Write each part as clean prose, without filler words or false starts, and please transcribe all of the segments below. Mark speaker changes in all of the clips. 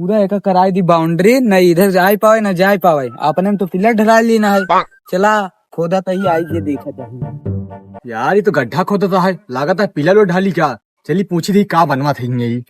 Speaker 1: पूरा एक कराई दी बाउंड्री, न इधर जा पावे न जा पावे। अपने में तो पिलर ढला लेना है। चला खोदा तो ही आई ये देखा चाहिए।
Speaker 2: यार ये तो गड्ढा खोदा था है, लागत है पिलर और ढाली क्या। चली पूछी थी का बनवा था यही।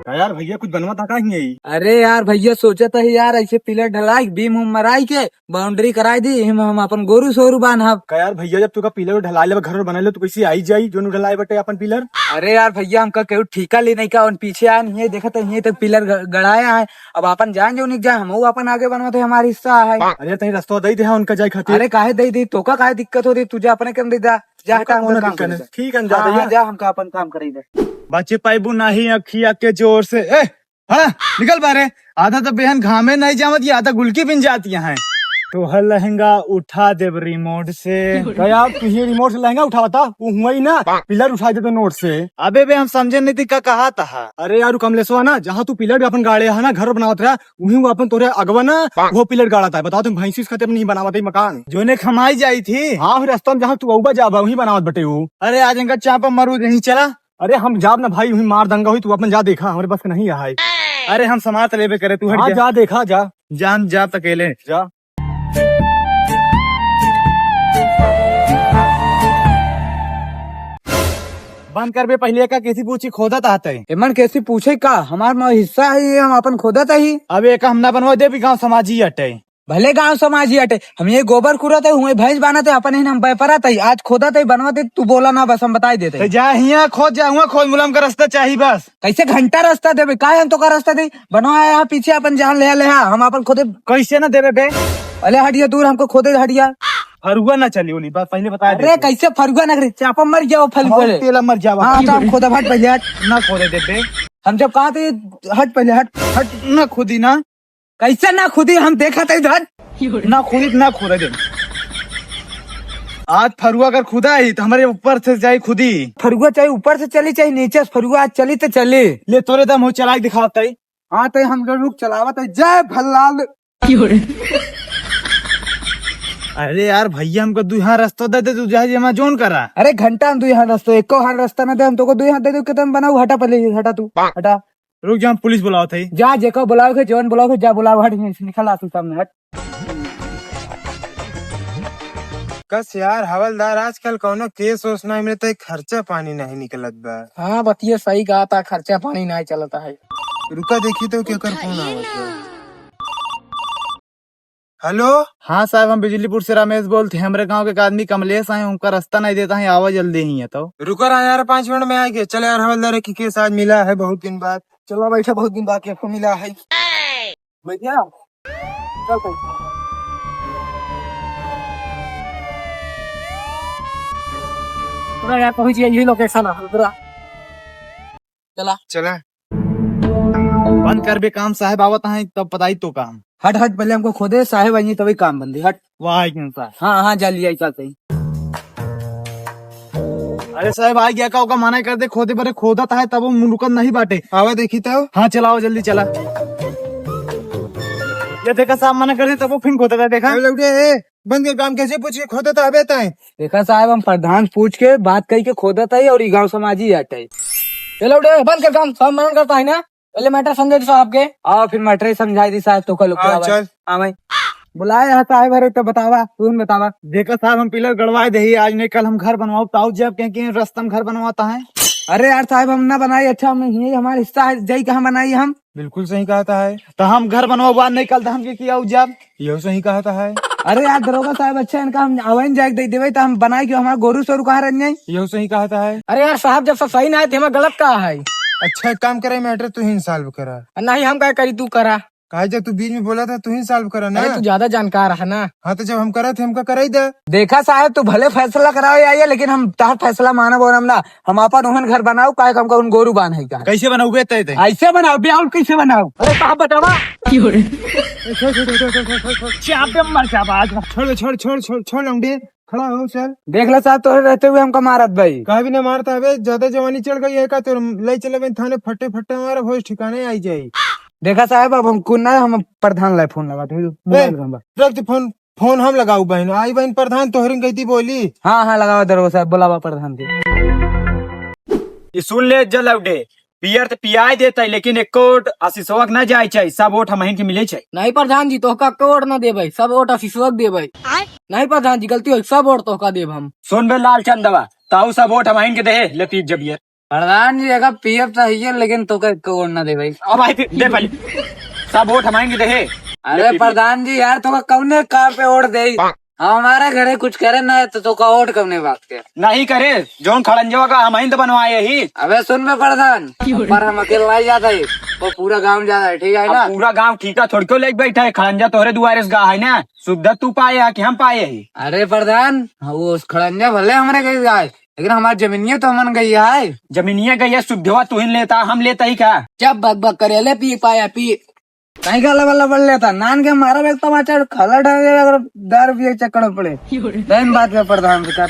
Speaker 2: यार भैया कुछ बनवा था का यही।
Speaker 1: अरे यार भैया सोचा था यार ऐसे पिलर ढलाई बीम उम मराई के बाउंड्री कराई दी हम अपन गोरू सोरू बांधब।
Speaker 2: यार भैया जब तुका पिलर ढलाई ले घर बना ले तो कैसे आई जाई जो ढलाई बटे अपन पिलर।
Speaker 1: अरे यार भैया हमका केहू ठीका ले नहीं का पीछे आन ये देखा तो ये तो पिलर गड़ाया है। अब अपन जान जो नहीं जाए हम अपन आगे बनवाते हमारी हिस्सा है।
Speaker 2: अरे तही रास्ता दे दे उनका जाए खातिर।
Speaker 1: अरे काहे दे दी तो का काहे दिक्कत हो रही तुझे अपने कम दे जा
Speaker 2: ठीक है
Speaker 1: जा हमका अपन काम करेंगे।
Speaker 2: बच्चे पाइबू नहीं अखिया के जोर से हाँ निकल पा रहे। आधा तो बेहन घामे नहीं जामत, ये आधा गुलकी बिन जाती है। तो हर लहंगा उठा दे रिमोट से। यार तुझे रिमोट से लहंगा उठाता वो हुआ ही ना, पिलर उठा दे तो नोट से। अबे बे हम समझे नहीं थी का कहा था। अरे यार कमलेश्वर ना जहाँ तू पिलर अपन गाड़े है ना घर बनावत रहा वही वो अपन तोरे अगवा ना वो पिलर गाड़ा था। बताओ तुम भैंसी खाते नहीं बनावत मकान जो ने खमाई जाई थी। हाँ रास्ता में जहाँ तू अबा जा वही बनावत बटे वो। अरे आज इनका चापा मरू नहीं चला। अरे हम जाब ना भाई वही मार दंगा हुई तू अपन जा देखा हमारे पास नहीं है। अरे हम समाज तलेबे करे तू हट जा देखा जा जान जा अकेले जा। बंद कर बे पहले का कैसी पूछी खोदा चाहते है।
Speaker 1: एमन कैसी पूछे का हमारा हिस्सा है ये हम अपन खोदा था ही।
Speaker 2: अब एक हम ना बनवा दे भी गाँव समाजी हटे
Speaker 1: भले गांव समाज ही हटे। हम ये गोबर कूड़ा थे हुए भैंस बना थे अपन हम व्यापारा था आज खोदा थे बनवाते तू बोला ना बस हम बताई देते।
Speaker 2: जा हिया खोद जाऊंगा खोद मुलाम का रास्ता चाहिए बस।
Speaker 1: कैसे घंटा रास्ता देवे का हम तो का रास्ता दे बनवाया यहाँ पीछे अपन जान ले हम अपन खोदे
Speaker 2: कैसे ना देवे बे।
Speaker 1: अरे हटिया दूर हमको खोदे हटिया
Speaker 2: फरुआ ना चली बोली बात पहले बता।
Speaker 1: अरे कैसे फरुआ ना करे चापा मर जाओ फल
Speaker 2: तेला मर जाओ।
Speaker 1: हाँ तो हम खोदा हट पहले हट
Speaker 2: ना खोदे देते
Speaker 1: हम जब कहा थे हट पहले हट
Speaker 2: ना खुदी ना
Speaker 1: कैसे ना खुदी हम देखा था इधर
Speaker 2: ना खुदी ना खोदे दे। आज फरुआ अगर खुदा ही तो हमारे ऊपर से जाए खुदी।
Speaker 1: फरुआ चाहे ऊपर से चली चाहे नीचे से फरुआ आज चली तो चले
Speaker 2: ले तोरे दम हो चला दिखाता है।
Speaker 1: हाँ तो हम लोग चलावत है जय भल्लाल।
Speaker 2: अरे यार भैया हमको दू यहाँ रास्ता दे दे तू जहाँ जोन करा।
Speaker 1: अरे घंटा हम दो यहाँ रास्ता एको हाथ रास्ता ना दे हम तो दो यहाँ दे दो कि तुम बनाओ हटा पहले हटा तू हटा
Speaker 2: रुक जा पुलिस बुलाओ थे
Speaker 1: जा जेको बुलाओगे जौन बुलाओगे जा बुलाओ हट निकल आसू सामने हट।
Speaker 3: कस यार हवलदार आजकल कौनो केस वोस नहीं मिलता खर्चा पानी नहीं निकलत बा।
Speaker 1: हाँ बतिये सही कहा था खर्चा पानी नहीं चलता है।
Speaker 3: रुका देखी तो क्या कर फोन आवत बा। हेलो
Speaker 2: हाँ साहब हम बिजलीपुर से रमेश बोलते हैं। हमारे गांव के एक आदमी कमलेश आए उनका रास्ता नहीं देता है आवा जल्दी ही है। तो
Speaker 3: रुका रहा यार 5 मिनट में आएंगे। चलो यार हवलदार की केस आज मिला है बहुत दिन बाद।
Speaker 1: चलो बैठा बहुत दिन बाद आपको मिला है भैया चल यार पहुंच गया यही लोकेशन है चला
Speaker 3: चला
Speaker 2: बंद कर बे काम साहब आवत है तब पता ही तो काम।
Speaker 1: हट हट पहले हमको खोदे साहेब आई तभी काम बंदी हट।
Speaker 2: वाह साहब
Speaker 1: हाँ हाँ जा लिया चलते ही।
Speaker 2: अरे साहब आ गया का मना कर दे खोदे बरे खोदा था तब वो रुकत नहीं बाटे।
Speaker 3: आवा देखी तो
Speaker 2: हाँ चलाओ जल्दी चला। ये देखा साहब मना कर दे तब वो फिर खोदा था देखा।
Speaker 3: बंद के काम कैसे पूछिए खोदा तो अबे तय।
Speaker 1: देखा साहब हम प्रधान पूछ के बात कही के खोदा था और गाँव समाजी हटे। चलो बंद कर काम सब मना करता है ना पहले मैटर समझे साहब के आओ फिर मैटर समझाई दी साहब तो कल
Speaker 3: चल
Speaker 1: हाँ भाई बुलाए यहाँ साहब अरे तो बतावा तू बतावा।
Speaker 2: देखा साहब हम पिलर गड़वाए दे आज नहीं कल हम घर बनवाओ ताऊ जब कहीं रास्ता में घर बनवाता है।
Speaker 1: अरे यार साहब हम ना बनाई अच्छा हम यही हमारा हिस्सा है जय कहाँ बनाई हम।
Speaker 3: बिल्कुल सही कहता है।
Speaker 2: तो हम घर बनवाओ बात नहीं कल हम किया जब
Speaker 3: यही सही कहता है।
Speaker 1: अरे यार दरोगा साहब अच्छा इनका हम अवन जाके दे देवे तो हम बनाए क्यों हमारा गोरू सोरू कहाँ रह जाए।
Speaker 3: यही सही कहता है।
Speaker 1: अरे यार साहब जब सब सही ना है तो हमारा गलत कहा है।
Speaker 3: अच्छा एक काम करे मैटर तू ही सॉल्व करा।
Speaker 1: नहीं हम क्या करी तू करा
Speaker 3: कहा जब तू बीच में बोला था तू ही सॉल्व करा ना।
Speaker 1: अरे तू ज्यादा जानकार है ना।
Speaker 3: हाँ तो जब हम करा थे हमका करा ही दे।
Speaker 1: देखा साहब तू भले फैसला कराओ या लेकिन हम तार फैसला माना बोल ना हम अपन उहन घर बनाओ का हमका उन गोरू बांध है का
Speaker 2: कैसे बनाओ
Speaker 1: ऐसे बनाओ ब्याह कैसे बनाओ। अरे साहब बतावा
Speaker 3: छोड़ छोड़ छोड़ छोड़ छोड़ लौंडे खड़ा हो चल।
Speaker 1: देख लो साहब तोरे रहते हुए हमका मारत भाई
Speaker 3: कहा भी नहीं मारता है ज्यादा जवानी चढ़ गई है का तो ले चले थाने फटे फटे हमारा भोज ठिकाने आई जाये।
Speaker 1: देखा साहब अब हम कुन ना हम प्रधान ला फोन लगा
Speaker 3: रख फोन फोन हम लगाऊ बहन आई बहन प्रधान तोहरी कहती बोली।
Speaker 1: हाँ हाँ लगाओ दरोगा साहब बुलावा प्रधान के।
Speaker 2: ये सुन ले जल उठे पियर तो पियाई देता है, लेकिन एक कोट अशिशोक न जाए चाहिए, सब वोट हम के मिले चाहिए।
Speaker 1: नहीं प्रधान जी, तोहका वोट न दे भाई, सब वोट अशिशुआ दे भाई। नहीं प्रधान जी, गलती हो, सब वोट तोहका देब हम।
Speaker 2: सुन बे लाल चंदवा, ताऊ सब वोट हम के दे ले पीप जब ये।
Speaker 1: प्रधान जी अगर पीएफ चाहिए, लेकिन तोहका वोट न दे भाई।
Speaker 2: अब आई फिर दे पहले, सब वोट हम के दे।
Speaker 1: अरे प्रधान जी यार, तोहका कौने कार पे वोट दे? हमारे घरे कुछ करे ना तो तोहका वोट कौने बात के
Speaker 2: नहीं करे, जोन खड़ंजवा का हम तो बनवाए ही।
Speaker 1: अबे सुन में प्रधान, पर हम अकेला नहीं जाता है, वो पूरा गांव जाता है, ठीक है ना?
Speaker 2: अब पूरा गांव ठीका थोड़ी को लेके बैठा है, खड़ंजा तोहरे दुआरे से गा है ना, सुविधा तू पाए है कि हम पाए ही?
Speaker 1: अरे प्रधान, वो खड़ंजा भले हमारे गई गाय, लेकिन हमारी जमीनिया तो हमन गई है।
Speaker 2: जमीनिया गई है, सुविधा तू ही लेता, हम लेता ही क्या?
Speaker 1: जब बक बक करे ले पी पाया पी नहीं खाला वाला बढ़ लेता नान के हमारा एक टमाटर खाला ढंगे अगर 10 रुपये चक्कर में पड़े दिन बात में प्रधान के साथ।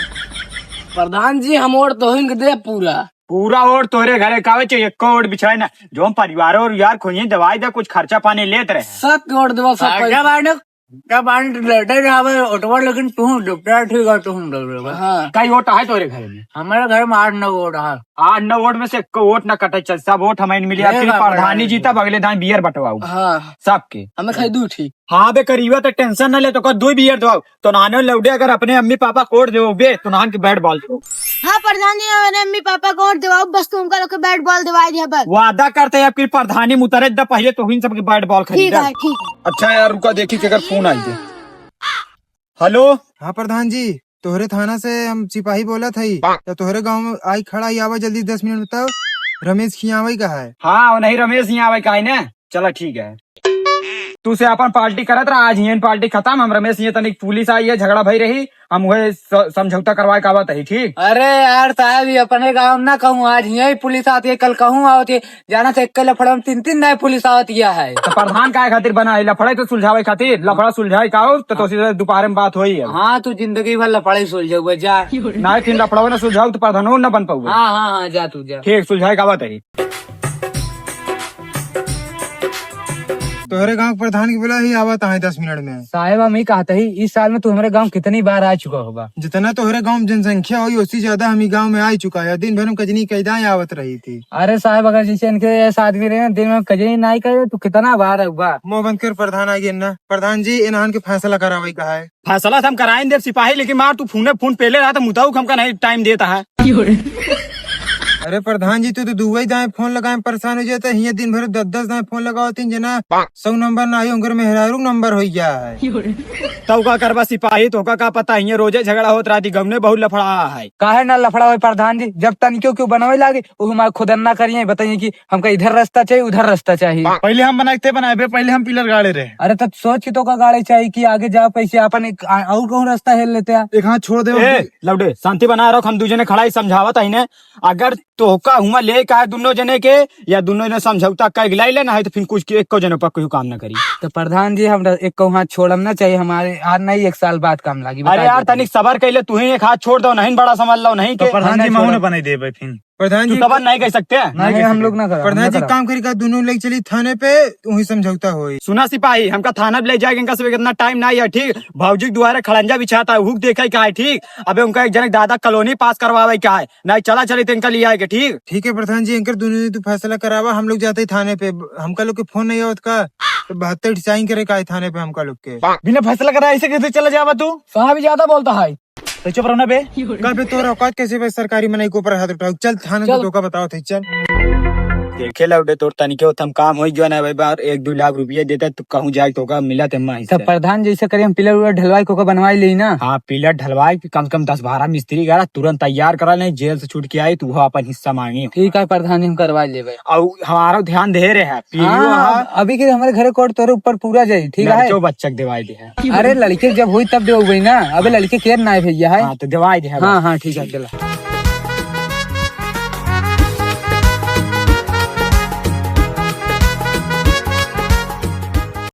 Speaker 1: प्रधान जी हम वोट तो हिंग दे पूरा
Speaker 2: वोट तोरे घरे कावे चाहिए, एक वोट बिछाए ना, जो हम परिवार और यार खोइए दवाई दे, कुछ खर्चा पानी लेते रहे।
Speaker 1: सब वोट दो सब लेकिन तुम डॉक्टर ठीक है, तुम
Speaker 2: कई वोट है तोरे घर में?
Speaker 1: हमारे घर में 8-9 वोट है।
Speaker 2: 8-9 वोट में से एक वोट न कटे चल, सब वोट हमें मिले। प्रधानी जीता अगले दान बियर बटवाऊ सबके,
Speaker 1: हमें खाई दू ठीक।
Speaker 2: हाँ बे करीबा तो टेंशन न ले, तो 2 बियर दवाओ तो नानो लौटे, अगर अपने अम्मी पापा कोट दे बे तो नान के बैट बॉल दो।
Speaker 4: हाँ प्रधान जी, मैंने अम्मी पापा को वोट दिवाओ, बस तुमका लोग के बैट बॉल दिवाई दिया बस।
Speaker 2: वादा करते हैं आपकी प्रधानी मुतरज द पहले तो इन सबके बैट बॉल
Speaker 4: ठीक
Speaker 2: खरीदा।
Speaker 4: है ठीक है।
Speaker 2: अच्छा यार रुका, देखी कि अगर फोन आई दे। हेलो
Speaker 3: हाँ प्रधान जी, तोहरे थाना से हम सिपाही बोला था तो तोहरे गांव में आई खड़ा ही आवा, जल्दी 10 मिनट बताओ। रमेश खियावई का है।
Speaker 2: हाँ वो नहीं रमेश यहाँ आवे का है ना, चलो ठीक है। तू से अपन पार्टी करत रहा, आज ही पार्टी खत्म। हम रमेश ये तनिक पुलिस आई है, झगड़ा भई रही, हम वही समझौता करवाए का बात है, ठीक?
Speaker 1: अरे यार साहब, ये अपने गाँव ना कहूँ, आज यही पुलिस आती है, कल कहूँ आती है, जाना से एक लफड़ा में 3-3 नए पुलिस आवती है।
Speaker 2: तो प्रधान काय खातिर बना है? लफड़ा तो सुलझावे खातिर, लफड़ा सुलझाए का हो तो सीधे दोपहर में बात होई है।
Speaker 1: हाँ तू जिंदगी भर लफड़ा ही सुलझाऊ जा।
Speaker 2: ना फिर लफड़ा न सुलझाओ तो प्रधान न बन पाऊ।
Speaker 1: हाँ हाँ हाँ, जा तू जा।
Speaker 2: ठीक, सुलझाए का बात है।
Speaker 3: तोहरे गांव के प्रधान की बोला ही आवा है 10 मिनट में।
Speaker 1: साहेब हम ही कहते ही, इस साल में तू हमारे गांव कितनी बार आ चुका होगा?
Speaker 3: जितना तोहरे गांव में जनसंख्या हुई उससे ज्यादा हम गांव में आ चुका है। दिन भर में कजनी कैदाएं आवत रही थी।
Speaker 1: अरे साहब, अगर जैसे इनके ऐसा आदमी रहे दिन में कजनी नहीं करे तो कितना बार होगा?
Speaker 3: मुंह बंद कर, प्रधान आ गए ना। प्रधान जी इन्हान के फैसला करावे का है।
Speaker 2: फैसला हम कराएंगे सिपाही, लेकिन मार तू फोन पहले रहा तो मुताऊ हमका नहीं टाइम देता है।
Speaker 3: अरे प्रधान जी, तू तो दुबई दाएं फोन लगाए परेशान हो जाता है। दिन भर 10-10 दाएं फोन लगाओ, तीन जना 100 नंबर ना आई उनकर मेहरारू नंबर हो गया है।
Speaker 2: तो का करवा सिपाही, तो का पता है रोजे झगड़ा होत रहा, गमने बहुत लफड़ा है।
Speaker 1: काहे ना लफड़ा हो प्रधान जी, जब तनिको क्यों बनवे लागे वो हमारे खुद ना करिए, बताइए कि हमका इधर रास्ता चाहिए उधर रास्ता चाहिए।
Speaker 2: पहले हम बनाए पहले हम पिलर गाड़े रहे।
Speaker 1: अरे तब सोच के तो का गाड़ी चाहिए कि आगे जा पैसे अपन और कहूँ रास्ता हेल लेते हैं।
Speaker 3: एक हाथ छोड़ दे
Speaker 2: लौटे, शांति बना रहो, हम दूजने खड़ा ही समझावत है। अगर तोहका हुआ ले का दोनों जने के, या दोनों जने समझौता कर लाई लेना है तो फिर कुछ एक को जने पर कोई काम न करी।
Speaker 1: तो प्रधान जी हम एक को हाथ छोड़म ना चाहिए, हमारे आज नहीं 1 साल बाद काम लगी।
Speaker 2: अरे यार तनिक सबर कैले, तू ही एक हाथ छोड़ दो, नहीं बड़ा समझ लो, नहीं
Speaker 3: तो प्रधान जी महू बना दे फिर। प्रधान जी
Speaker 2: सबर नहीं कह सकते हैं।
Speaker 1: नहीं हम लोग ना करा।
Speaker 3: प्रधान जी काम करेगा, दोनों लेके चली थाने पे, वही समझौता हो।
Speaker 2: सुना सिपाही, हमका थाना ले जाएगा, इनका सब इतना टाइम नहीं है, ठीक? भाजी द्वारा खड़ंजा बिछाता है, हुक देखा क्या है, ठीक? अबे उनका एक जनक दादा कॉलोनी पास करवावे क्या है, नहीं चला चले तो इनका लिया है, ठीक?
Speaker 3: ठीक है प्रधान जी, इनकर दोनों तू फैसला करावा, हम लोग जाते थाने पे। हमका लोग के फोन नहीं आवत का, तो 72 साइन करे का थाने पे हमका लोग के।
Speaker 2: बिना फैसला करा ऐसे कैसे चला जावा तू?
Speaker 1: साहब ज्यादा बोलता है
Speaker 2: तो चुप रहना बे।
Speaker 3: कल पे तोरा औकात कैसे बे सरकारी मनाई के ऊपर हाथ उठाओ। चल थाने को धोखा बताओ थे, चल।
Speaker 2: देखे लौटे तोर तनिके हम काम हो गया ना भाई, बार 1-2 लाख रुपया देता तो कहूँ जाए तो का मिला ते माई।
Speaker 1: तब प्रधान जैसे करिए हम पिलर उलर ढलवाई को बनवाई ली ना।
Speaker 2: हाँ पिलर ढलवाई, कम से कम 10-12 मिस्त्री करा, तुरंत तैयार करा, नहीं जेल से छूट के आई तू अपन हिस्सा मांगी।
Speaker 1: ठीक है प्रधान जी, हम करवा लेवे।
Speaker 2: और हमारा ध्यान दे रहे हैं
Speaker 1: अभी के हमारे घर कोर्ट तोरे ऊपर पूरा जाये, ठीक है?
Speaker 2: जो बच्चा दिवाई दे है।
Speaker 1: अरे लड़के जब हुई तब दे ना, अभी लड़के केयर ना है भैया है।
Speaker 2: हाँ तो दिवाई दे।
Speaker 1: हाँ हाँ ठीक है, चलो।